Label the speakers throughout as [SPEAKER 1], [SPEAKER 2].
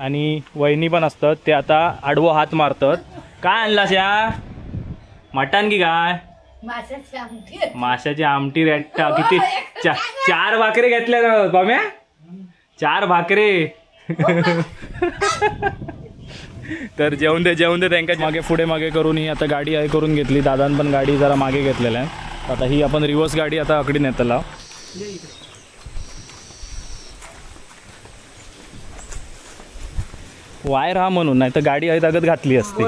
[SPEAKER 1] आणि वहिनी पण असतात ते आता आडवं हात मारतात. काय आणलास या मटण की काय? माशाची आमटी रेट्टा किती 4 भाकरी घेतल्या ना बाम्या, 4 भाकरी. तर जेवून दे त्यांच्या मागे पुढे मागे करून ही आता गाडी आहे करून घेतली. दादान पण गाडी जरा मागे घेतलेला आहे. आता ही आपण रिवर्स गाडी आता आकडी नेतला. वायर हा म्हणून, नाही तर गाडी आहे तागत घातली असते.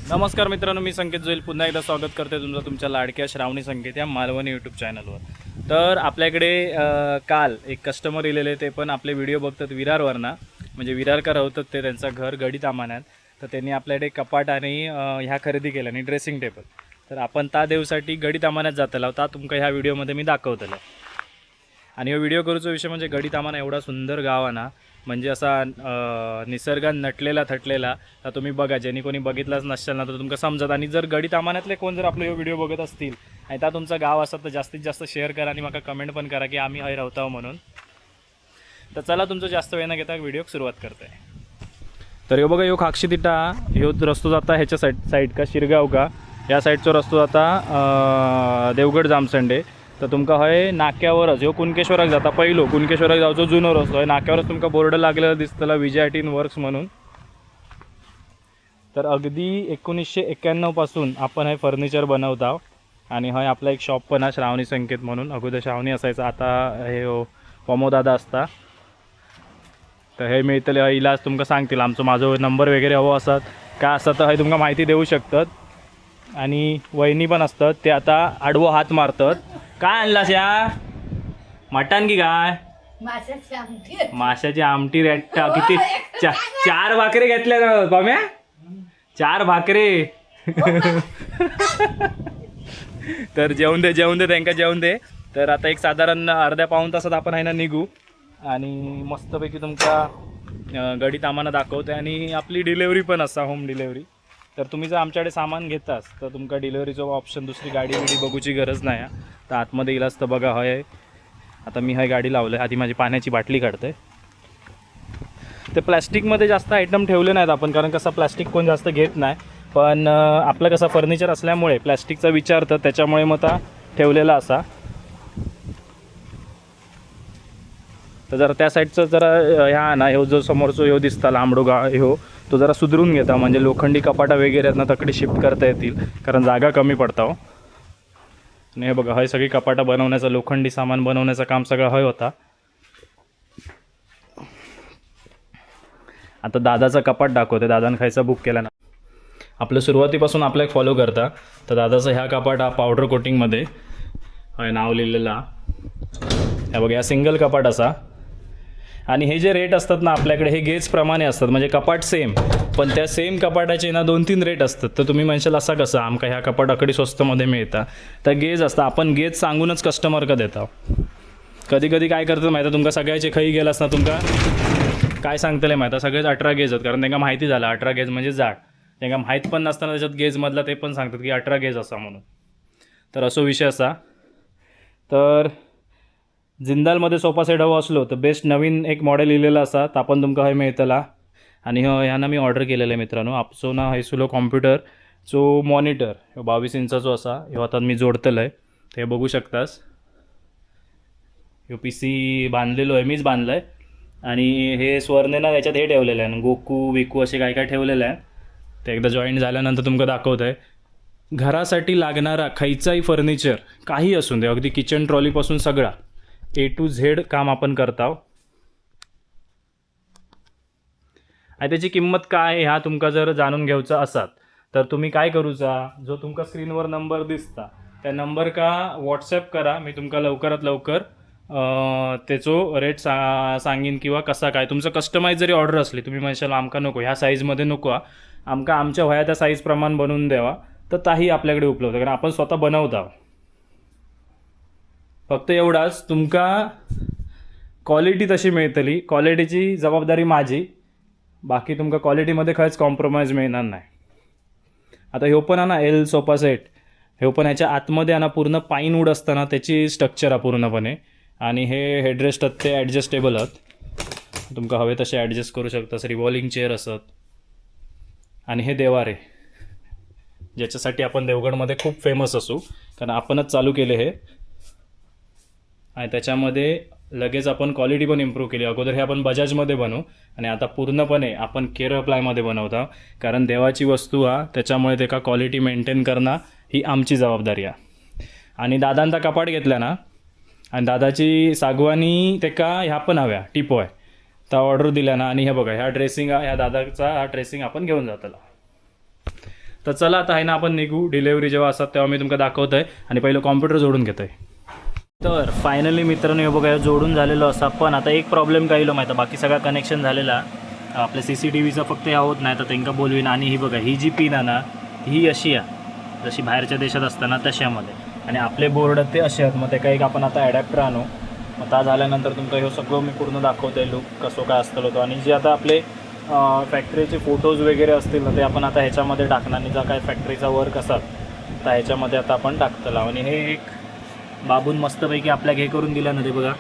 [SPEAKER 1] नमस्कार मित्रांनो, मी संकेत जोईल पुन्हा एकदा स्वागत करते तुमच्या लाडक्या श्रावणी संकेत या मालवणी यूट्यूब चॅनलवर. तर आपल्याकडे काल एक कस्टमर इलेले, ते पण आपले व्हिडिओ बघतात विरारवरना, म्हणजे विरारकर होतात ते, त्यांचं घर गडी तामान्यात. तर त्यांनी आपल्याकडे कपाट आणि ह्या खरेदी केल्या आणि ड्रेसिंग टेबल. तर आपण त्या देवसाठी गडी तामान्यात जातला होता, तुमका ह्या व्हिडिओमध्ये मी दाखवतलं. आणि हा व्हिडिओ करूचा विषय म्हणजे गडी तामाना एवढा सुंदर गाव आहे ना, म्हणजे असा निसर्गात नटलेला थटलेला. तर तुम्ही बघा, ज्यांनी कोणी बघितलंच नसेल ना तर तुमका समजत. आणि जर गडी तामान्यातले कोण जर आपलं व्हिडिओ बघत असतील आणि त्या तुमचं गाव असतं तर जास्तीत जास्त शेअर करा आणि मला कमेंट पण करा की आम्ही हय राहतो म्हणून. तर चला तुमचं जास्त वेळ न घेता व्हिडिओ सुरुवात करते. तर ह्यो बघा, ह्यो खाक्षी तिटा ह्यो रस्तो जाता ह्याच्या साईड का शिरगाव का या साईडचा रस्तो जाता देवगड जामसंडे. तर तुमका हय नाक्यावरच ह्यो कुणकेश्वराक जाता, पहिलो कुणकेश्वराक जावचो जुनो रस्तो आहे. नाक्यावरच तुमका बोर्ड लागलेला दिसतला विजय 18 वर्क्स म्हणून. तर अगदी 1991 पासून आपण हे फर्निचर बनवता. आणि हय आपला एक शॉप पण आहे श्रावणी संकेत म्हणून. अगोदर श्रावणी असायचं, आता हे दादा असता. तर हे मिळतले इलाज तुमका सांगतील. माझं नंबर वगैरे हवं असतात काय असतात तर हे तुमका माहिती देऊ शकतात. आणि वहिनी पण असतात ते आता आडवं हात मारतात. काय आणलास या मटण की काय? माशाची आमटी रेट्टा किती 4 भाकरी घेतल्या ना बाम्या, 4 भाकरी. तर जेवून दे त्यांना जेवून दे. तर आता एक साधारण अर्ध्या पाऊण तासात आपण आहे ना निघू आणि मस्तपैकी तुमका गडी तामाना दाखवते. आणि आपली डिलेवरी पण असा, होम डिलेवरी. तर तुम्ही जर आमच्याकडे सामान घेतास तर तुमका डिलेवरीचा ऑप्शन, दुसरी गाडी बघूची गरज नाही. तर आतमध्ये इलाज तर बघा हय. आता मी हय गाडी लावलं, आधी माझी पाण्याची बाटली काढते. ते प्लॅस्टिकमध्ये जास्त आयटम ठेवले नाहीत आपण, कारण कसं प्लॅस्टिक कोण जास्त घेत नाही. पण आपलं कसं फर्निचर असल्यामुळे प्लॅस्टिकचा विचार तर त्याच्यामुळे मग आता ठेवलेला असा. तर जरा त्या साईडचं जरा ह्या ना ह्यो जो समोरचो ह्यो दिसता लांबडोगा ह्यो तो जरा सुधरून घेता, म्हणजे लोखंडी कपाटा वगैरे आहेत ना तकडे शिफ्ट करता येतील, कारण जागा कमी पडता हो. आणि हे बघा, हय सगळी कपाटा बनवण्याचं, लोखंडी सामान बनवण्याचं काम सगळं हय होता. आता दादाचा कपाट दाखवते. दादानं खायचा बुक केला ना आपलं, सुरुवातीपासून आपलं एक फॉलो करता. तर दादाचा ह्या कपाट हा पावडर कोटिंगमध्ये हय नाव लिहिलेला. ह्या बघा, या सिंगल कपाट असा. आणि हे जे रेट असतात ना आपल्याकडे हे गेजप्रमाणे असतात, म्हणजे कपाट सेम पण त्या सेम कपाटाचे ना 2-3 रेट असतात. तर तुम्ही म्हणशाल असा कसा आमका ह्या कपाट अकडी स्वस्तमध्ये मिळता. तर गेज असतं, आपण गेज सांगूनच कस्टमर का देता. कधी कधी काय करतं माहिती, तुमका सगळ्याचे खई गेलास ना तुमका काय सांगतले माहिती, सगळेच 18 गेज आहेत, कारण त्यांना माहिती झालं 18 गेज म्हणजे जाड. त्यांना माहीत पण नसताना त्याच्यात गेजमधला ते पण सांगतात की 18 गेज असा म्हणून. तर असो विषय असा. तर जिंदालमध्ये सोफा सेट हवं असलो तर बेस्ट नवीन एक मॉडेल लिहिलेला असा, तर आपण तुमका हय मिळतला. आणि ह्यानं मी ऑर्डर केलेलं आहे मित्रांनो. आपसो ना हैसुलो कॉम्प्युटर जो मॉनिटर 22 इंचाचो असा, ह्यो आता मी जोडतलं आहे. ते बघू शकतास. ह्यो PC बांधलेलो आहे, मीच बांधलं आहे. आणि हे स्वर्णे ना याच्यात हे ठेवलेलं आहे, गोकू विकू असे काय काय ठेवलेलं आहे. ते एकदा जॉईंट झाल्यानंतर तुमका दाखवत आहे. घरासाठी लागणारा खैचाही फर्निचर काही असून दे, अगदी किचन ट्रॉलीपासून सगळा A to Z काम आपण करतो. आणि त्याची किंमत काय ह्या तुमका जर जाणून घ्यायचा असाल तर तुम्ही काय करूचा, जो तुमका स्क्रीनवर नंबर दिसता त्या नंबर का व्हॉट्सॲप करा. मी तुमका लवकरात लवकर त्याचो रेट सांगीन, किंवा कसा काय तुमचं कस्टमाइज जरी ऑर्डर असली, तुम्ही म्हणशाल आमका नको ह्या साईजमध्ये नको, आमका आमच्या वया त्या साईज प्रमाण बनवून द्यावा, तर ताही आपल्याकडे उपलब्ध, कारण आपण स्वतः बनवता. फक्त एवढाच, तुमका क्वालिटी तशी मिळतली, क्वालिटीची जबाबदारी माझी. बाकी तुमका क्वालिटीमध्ये खरंच कॉम्प्रोमाइज मिळणार नाही. आता ह्यो पण आहे ना एल सोफा सेट, ह्यो पण ह्याच्या आतमध्ये आहे ना पूर्ण पाईन वूड असताना त्याची स्ट्रक्चर आहे पूर्णपणे. आणि हे हेडरेस्ट आहेत ते ॲडजस्टेबल आहेत. तुमका हवे तसे ॲडजस्ट करू शकतास. रिव्हॉल्विंग चेअर असत. आणि हे देवारे ज्याच्यासाठी आपण देवगडमध्ये खूप फेमस असू, कारण आपणच चालू केले हे. आणि त्याच्यामध्ये लगेच आपण क्वालिटी पण इम्प्रूव्ह केली. अगोदर हे आपण बजाजमध्ये बनवू आणि आता पूर्णपणे आपण केरळ प्लायमध्ये बनवतो, कारण देवाची वस्तू त्याच्यामुळे त्याका क्वालिटी मेंटेन करणं ही आमची जबाबदारी आहे. आणि दादांचा कपाट घेतला ना, आणि दादाची सागवानी त्याका ह्या पण हव्या टिपो आहे तर ऑर्डर दिल्या ना. आणि हे बघा ह्या ड्रेसिंग, ह्या दादाचा हा ड्रेसिंग आपण घेऊन जातला. तर चला आता आहे ना आपण निघू. डिलेवरी जेव्हा असतात तेव्हा मी तुमका दाखवतो आहे. आणि पहिलं कॉम्प्युटर जोडून घेतो आहे. तर फायनली मित्रांनो हे बघा जोडून झालेलं असं. पण आता एक प्रॉब्लेम काय माहिती आहे, बाकी सगळा कनेक्शन झालेला, आपल्या CCTVचा फक्त ह्या होत नाही तर त्यांना बोलवीन. आणि ही बघा ही जी पिन आहे ना ही अशी आहे जशी बाहेरच्या देशात असताना तशामध्ये, आणि आपले बोर्ड ते असे आहेत. मग ते काही आपण आता ॲडॅप्टर आणू. मग त्या झाल्यानंतर तुमचं हे सगळं मी पूर्ण दाखवतो आहे लुक कसं काय असतं होतं. आणि जे आता आपले फॅक्टरीचे फोटोज वगैरे असतील ना ते आपण आता ह्याच्यामध्ये टाकणार. आणि जा काय फॅक्टरीचा वर्क असतात तर ह्याच्यामध्ये आता आपण टाकतला. आणि हे एक बाबून मस्तपैकी आपल्या हे करून दिलं ना ते बघा,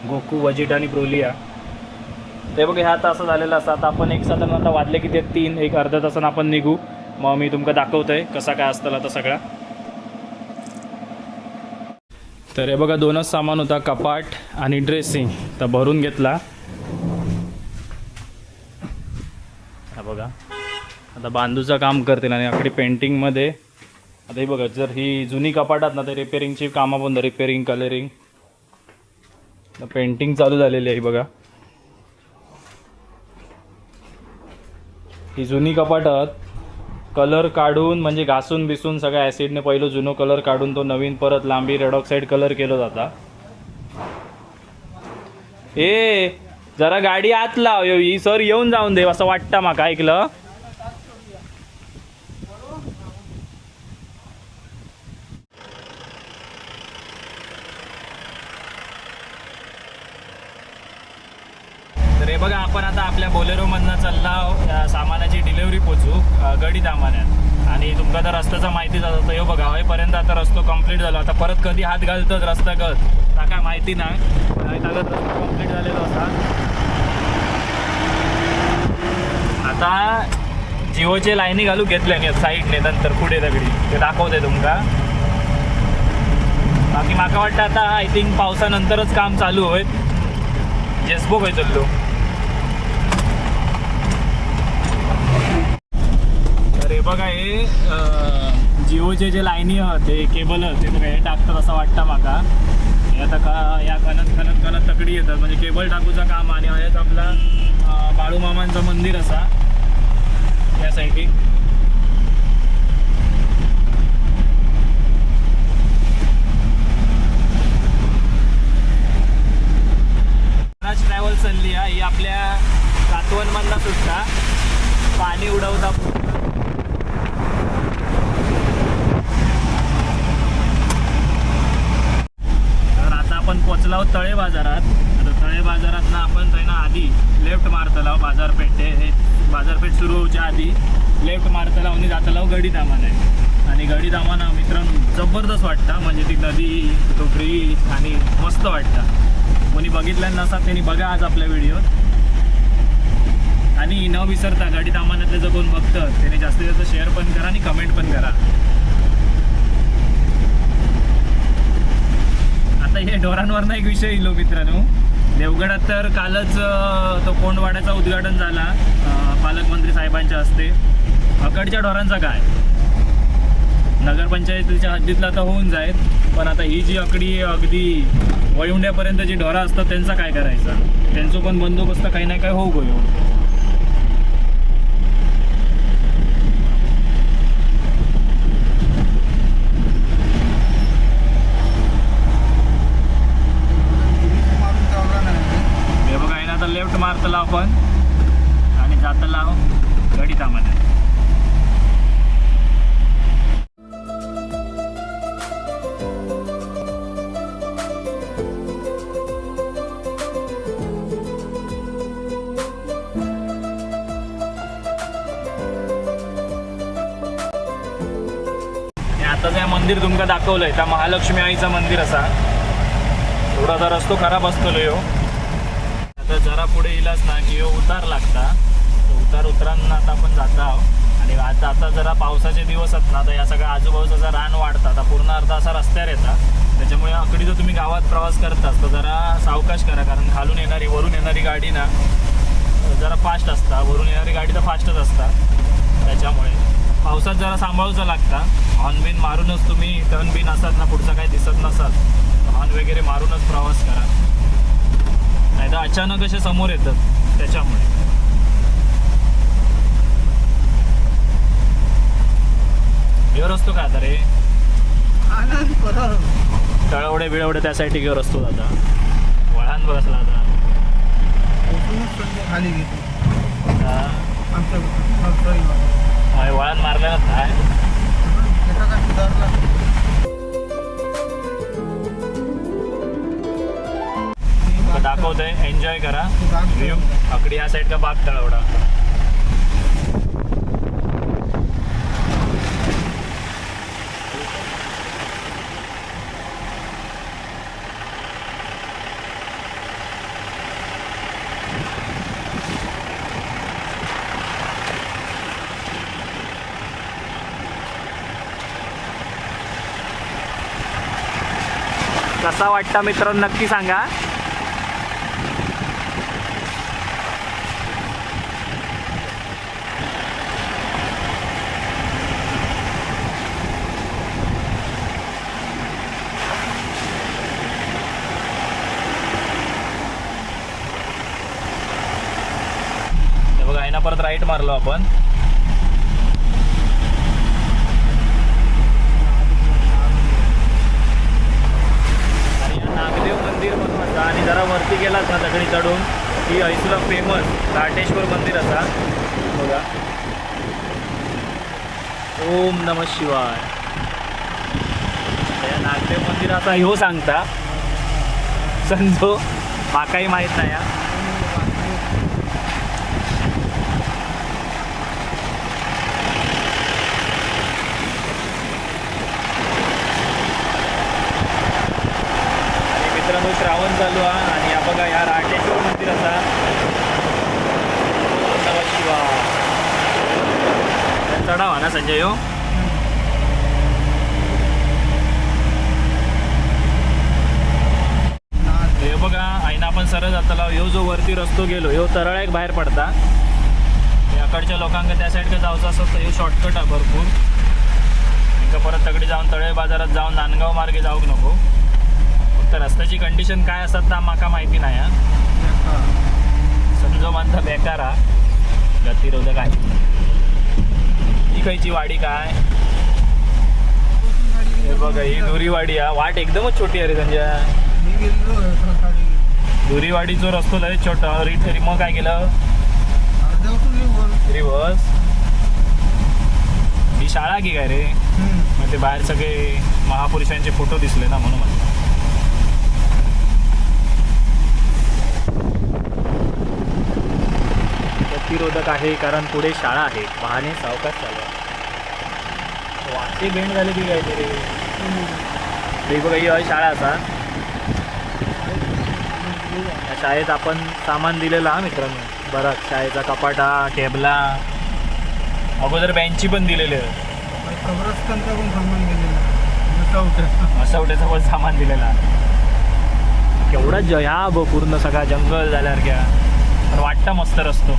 [SPEAKER 1] गोकू, वजिट आणि ब्रोलिया. ते बघा ह्या आता असं झालेलं असतं. आता आपण एक साधारण आता वाजले की ते 3 एक अर्ध्या तासानं आपण निघू. मग मी तुमका दाखवतो आहे कसा काय असतं आता सगळा. तर हे बघा 2च सामान होता, कपाट आणि ड्रेसिंग. तर भरून घेतला. हा बघा आता बांधूचं काम करतील. आणि आकडे पेंटिंगमध्ये आता हे बघा जर ही जुनी कपाटात ना तर रिपेरिंगची कामं पण, रिपेरिंग, कलरिंग, पेंटिंग चालू झालेली आहे. बघा ही जुनी कपाटात कलर काढून म्हणजे घासून बिसून सगळ्या ॲसिडने पहिलं जुनो कलर काढून तो नवीन परत लांबी रेड ऑक्साईड कलर केलं जाता. ए जरा गाडी आत लाव, ही सर येऊन जाऊन दे असं वाटतं माका. ऐकलं? तर हे बघा आपण आता आपल्या बोलेरोमधनं चालला सामानाची डिलेवरी पोचू गडी दामान्यात. आणि तुमका तर रस्त्याचा माहितीच असतो. हे बघा हवेपर्यंत आता रस्तो कंप्लीट झाला. आता परत कधी हात घालतच रस्ता कर काय माहिती नाही, रस्ता कंप्लीट झालेला असा. आता जिओचे लाईनी घालू घेतल्या साईडने, नंतर पुढे दगडी ते दाखवते तुमका. बाकी माका वाटतं आता आय थिंक पावसानंतरच काम चालू होईल. जेसबो खंय चल्लो. तर हे बघा हे जिओचे जे लाईनी ते केबल ते बघा हे टाकतात असं वाटतं माका. हे आता का या कणत तकडी येतात म्हणजे केबल टाकूचं काम. आणि हेच आपला बाळूमामांचं मंदिर असा या साईडी. ट्रॅव्हल चालली ही आपल्या कातवनमधला सुद्धा पाणी उडवता. तर आता आपण पोचलो आहोत तळे बाजारात. आता तळे बाजारात ना आपण ना आधी लेफ्ट मारतला बाजारपेठ. हे बाजारपेठ सुरू होऊच्या आधी लेफ्ट मारतला आणि जातला गडी दामान आहे. आणि गडी दामाना मित्रांनो जबरदस्त वाटतं. म्हणजे ती नदी, तो ब्रिज आणि मस्त वाटतं. कोणी बघितलं नसतात त्यांनी बघा आज आपल्या व्हिडिओत. आणि न विसरता गाडी दामानातले जर कोण बघतं त्याने जास्तीत जास्त शेअर पण करा आणि कमेंट पण करा. आता हे ढोरांवरनं एक विषय येलो मित्रांनो. देवगडात तर कालच तो कोंडवाड्याचा उद्घाटन झाला पालकमंत्री साहेबांच्या हस्ते. अकडच्या ढोरांचा काय नगरपंचायतीच्या हद्दीतला तर होऊन जाईल, पण आता ही जी अकडी अगदी वळुंड्यापर्यंत जी ढोरं असतात त्यांचा काय करायचं. त्यांचं पण बंदोबस्त काही ना काही होऊ गयो. हे बघा आहे ना आता लेफ्ट मारतला आपण आणि जातला गडी थांबा. आता जे मंदिर तुमका दाखवलंय त्या महालक्ष्मी आईचं मंदिर असा. थोडा जर रस्तो खराब असतो यो. आता जरा पुढे येलाच ना की यो उतार लागता. उतार उतरांना आता आपण जात आहोत. आणि आता जरा पावसाचे दिवस आहेत ना, तर या सगळ्या आजूबाजूचा रान वाढतात. आता पूर्ण अर्ध असा रस्त्यावर येतात. त्याच्यामुळे आकडी जर तुम्ही गावात प्रवास करतास तर जरा सावकाश करा, कारण खालून येणारी वरून येणारी गाडी ना जरा फास्ट असता. वरून येणारी गाडी तर फास्टच असता. त्याच्यामुळे पावसात जरा सांभाळूचं लागता. हॉर्न बिन मारूनच तुम्ही, टर्न बिन असतात ना, पुढचं काही दिसत नसाल हॉर्न वगैरे मारूनच प्रवास करा, नाही तर अचानक असे समोर येतात. त्याच्यामुळे घेवर असतो का आता रे तळवडे बिळवडे त्यासाठी घेवर असतो दादा. वळान बसला आता
[SPEAKER 2] खाली
[SPEAKER 1] वळण मारलेलं काय दाखवतोय. एन्जॉय करा व्ह्यू. आकडी ह्या साईड का बाग तळवडा. कसा वाटता मित्रांनो नक्की सांगा. हे बघा ना, परत राईट मारलो आपण. आणि जरा वरती गेलाच ना दगडी चढून ही ऐसूला फेमस घाटेश्वर मंदिर असा बघा. ओम नमः शिवाय. या नागदेव मंदिराचा ह्यो सांगता संजो माकाही माहीत नाही. मित्रांनो श्रावण चालू आहे आणि या बघा या राटेश्वर मंदिराचा चढावा ना संजय हो. हे बघा आईना आपण सरळ जाताला ह्यो जो वरती रस्तो गेलो ह्यो तरळ एक बाहेर पडता. याकडच्या लोकांना त्या साईडला जायचं असतं तर ह्यो शॉर्टकट आहे भरपूर. ఇంకా परत तगडी जाऊन तळे बाजारात जाऊन नांदगाव मार्गे जाऊक नको. फक्त रस्त्याची कंडिशन काय असतात ना माका माहिती नाही. समजो म्हणता बेकार हा गतिरोधक आहे. ही खायची वाडी काय हे बघा, ही दुरीवाडी हा. वाट एकदमच छोटी आहे रे संजय. दुरीवाडीचो रस्तो लय छोटा. मग काय केलं रिवर्स. ही शाळा की काय रे. मग ते बाहेर सगळे महापुरुषांचे फोटो दिसले ना म्हणून. गतिरोधक आहे कारण पुढे शाळा आहे. वाहने सावकाश चालू आहे. वाटे बेंड झाले की काय तरी. ते बघा ही शाळा असा. या शाळेत आपण सामान दिलेलं हा मित्रांनो. बरंच शाळेचा कपाटा टेबला अगोदर बेंची पण दिलेले. मसवट्याचं पण सामान दिलेला. केवढा ह्या पूर्ण सगळा जंगल झाल्यासारख्या. पण वाटतं मस्त रस्तो.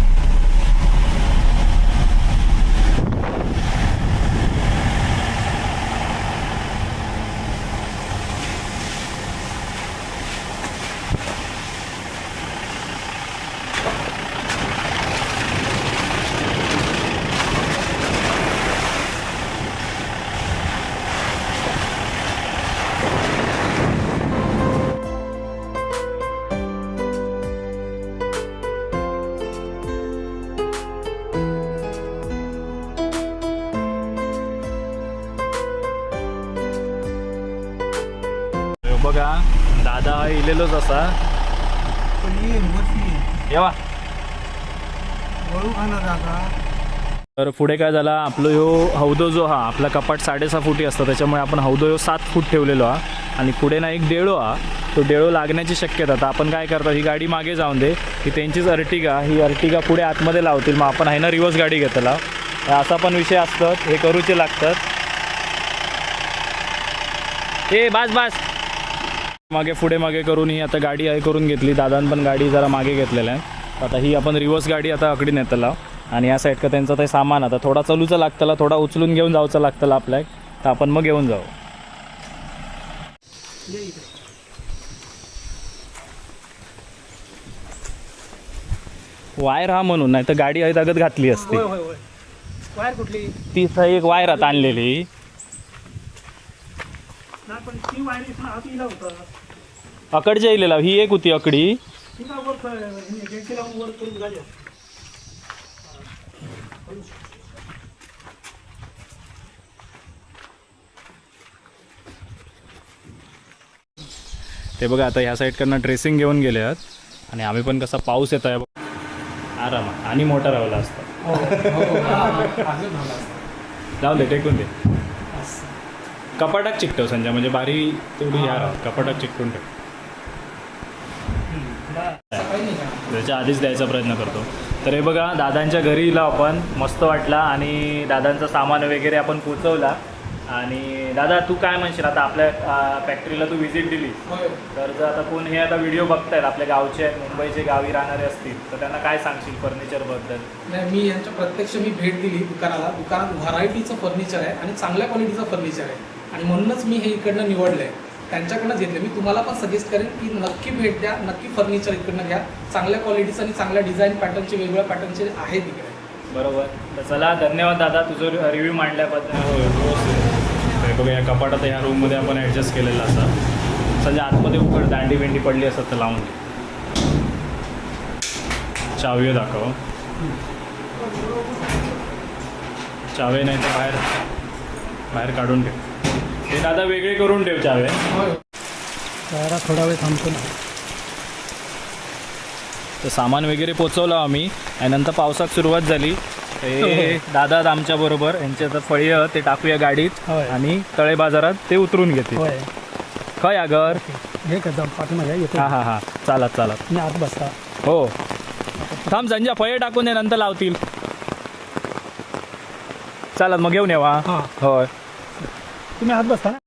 [SPEAKER 1] बघा दादा इलेलोच असा. येवा तर पुढे काय झाला आपलं ह्यो हौदो जो हा आपला कपाट 6.5 फुटी असतं. त्याच्यामुळे आपण हौदो ह्यो 7 फूट ठेवलेलो हा. आणि पुढे ना एक डेळो हा, तो डेळो लागण्याची शक्यता. आता आपण काय करतो, ही गाडी मागे जाऊन दे, ही त्यांचीच अर्टिगा, ही अर्टिगा पुढे आतमध्ये लावतील, मग आपण आहे ना रिवर्स गाडी घेतला. असा पण विषय असतात, हे करूचे लागतात. ए बास बास मागे पुढे मागे करून ही आता गाडी आहे करून घेतली. दादान पण गाडी जरा मागे घेतलेलं आहे. आता ही आपण रिवर्स गाडी आता अकडी नेतला. आणि या साईड का त्यांचं ते सामान आता थोडा चलूचं लागतला, थोडा उचलून घेऊन जाऊचं लागतला आपल्याक. तर आपण मग घेऊन जाऊ. वायर हा म्हणून, नाही तर गाडी आहे तागत घातली असती.
[SPEAKER 2] वायर कुठली?
[SPEAKER 1] ती एक वायर आता आणलेली.
[SPEAKER 2] नाही पण ती वायर इथून आत इला होता.
[SPEAKER 1] अकडच्या इलेला ही एक होती अकडी.
[SPEAKER 2] ती का वर गेटची लावून वर करून झाली.
[SPEAKER 1] ते बघा आता ह्या साईडकडनं ड्रेसिंग घेऊन गेले आहेत. आणि आम्ही पण कसा पाऊस येतो आहे आरामात आणि मोठा रावला असता. जाऊ दे टेकून दे. कपाटात चिकटव संजय, म्हणजे बारी तेवढी ह्या राह कपाटात चिकटून ठेव. त्याच्या आधीच द्यायचा प्रयत्न करतो. तर हे बघा दादांच्या घरी इला आपण, मस्त वाटला. आणि दादांचं सामान वगैरे आपण पोचवला. आणि दादा तू काय म्हणशील, आता आपल्या फॅक्टरीला तू व्हिजिट दिली, तर जर आता कोण हे आता व्हिडिओ बघतायत आपल्या गावचे मुंबईचे गावी राहणारे असतील, तर त्यांना काय सांगशील फर्निचरबद्दल?
[SPEAKER 3] नाही, मी यांच्या प्रत्यक्ष भेट दिली दुकानात व्हरायटीचं फर्निचर आहे आणि चांगल्या क्वालिटीचं फर्निचर आहे. आणि म्हणूनच मी हे इकडनं निवडलं आहे, त्यांच्याकडनं घेतलं. मी तुम्हाला पण सजेस्ट करेन की नक्की भेट द्या, नक्की फर्निचर इकडनं घ्या. चांगल्या क्वालिटीचं आणि चांगल्या डिझाईन पॅटर्नचे वेगवेगळ्या पॅटर्नचे आहेत इकडे.
[SPEAKER 1] बरोबर. तर चला धन्यवाद दादा तुझं रिव्ह्यू मांडल्याबद्दल. बघा या कपाटात ह्या रूममध्ये आपण ॲडजस्ट केलेला असा. सध्या आतमध्ये उघड दांडी भेंडी पडली असतात तर लावून घे. चावी दाखव. चावे नाही तर बाहेर बाहेर काढून ठेव. हे दादा वेगळे करून ठेव चावे.
[SPEAKER 2] जरा थोडा वेळ थांबतो ना.
[SPEAKER 1] तर सामान वगैरे पोचवलं आम्ही आणि नंतर पावसात सुरुवात झाली. हे दादा आमच्या बरोबर यांचे आता फळी ते टाकूया गाडीत आणि तळे बाजारात ते उतरून घेते. काय अगर
[SPEAKER 2] हे का पाठीमागे येतो.
[SPEAKER 1] हां हां हां चालत चालत
[SPEAKER 2] मी आत बसता.
[SPEAKER 1] हो थांब संजय, फळे टाकून दे नंतर लावतील. चालत मग घेऊन येवा.
[SPEAKER 2] हां
[SPEAKER 1] होय
[SPEAKER 2] तुम्ही आत बसता ना.